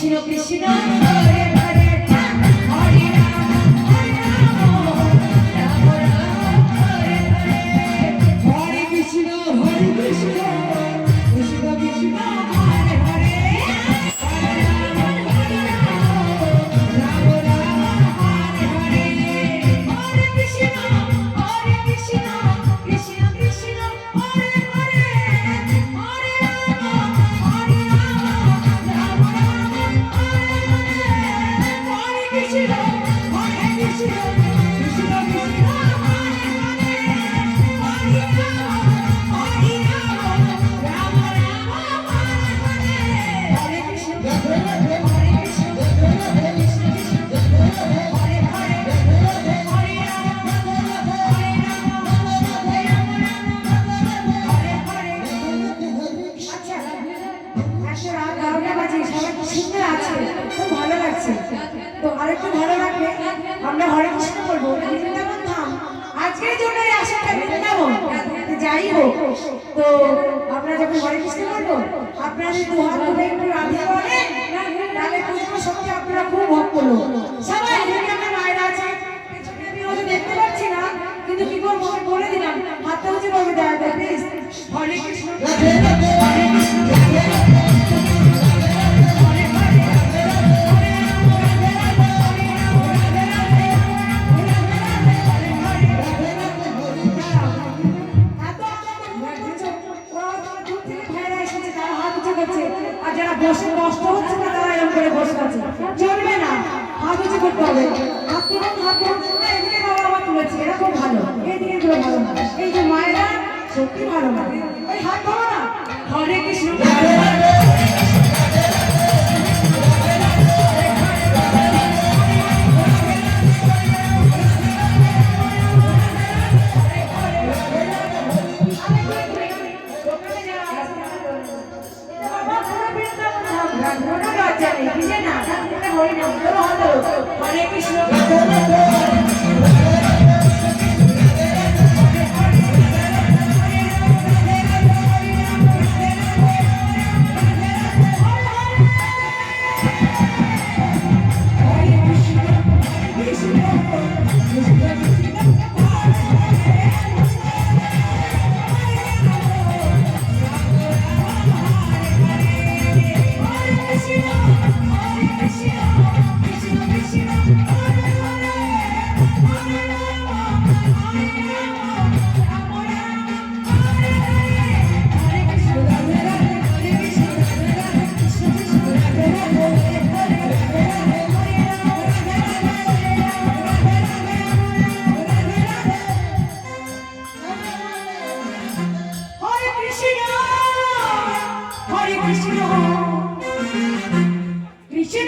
কৃষ্ণ কৃষ্ণ হরে হরে হরে রাম রাম রাম হরে হরে হরে কৃষ্ণ কৃষ্ণ কৃষ্ণ হরে হরে তো আরেকটু ভালো লাগবে আমরা হরে কৃষ্ণ বলবো বৃন্দাবন ধাম আজকের জন্য এই আশাটা বৃন্দাবন যাই হোক তো আমরা যখন হরে কৃষ্ণ বলবো আপনাদের দু হাত ধরে একটু রাধে বলেন তাহলে বুঝবো সত্যি আপনারা খুব ভক্ত লোক সবাই এখানে আমার মায়েরা আছে আমি হয়তো দেখতে পাচ্ছি না কিন্তু কি করবো বলে দিলাম হাতটা উঁচু করবে দয়া করে প্লিজ হরে কৃষ্ণ হরে কৃষ্ণ আর যারা বসে কষ্ট হচ্ছে না তারা এরকম করে বসে আছে চলবে না হাত উঁচু করতে হবে হাত তুলুন এদিকে বাবা আমার তুলেছে এরকম ভালো এইদিকে গুলো ভালো না এই যে মায়েরা সত্যি ভালো না ওই হাত ধরো না হরে কৃষ্ণ হরে কৃষ্ণ Hare Krishna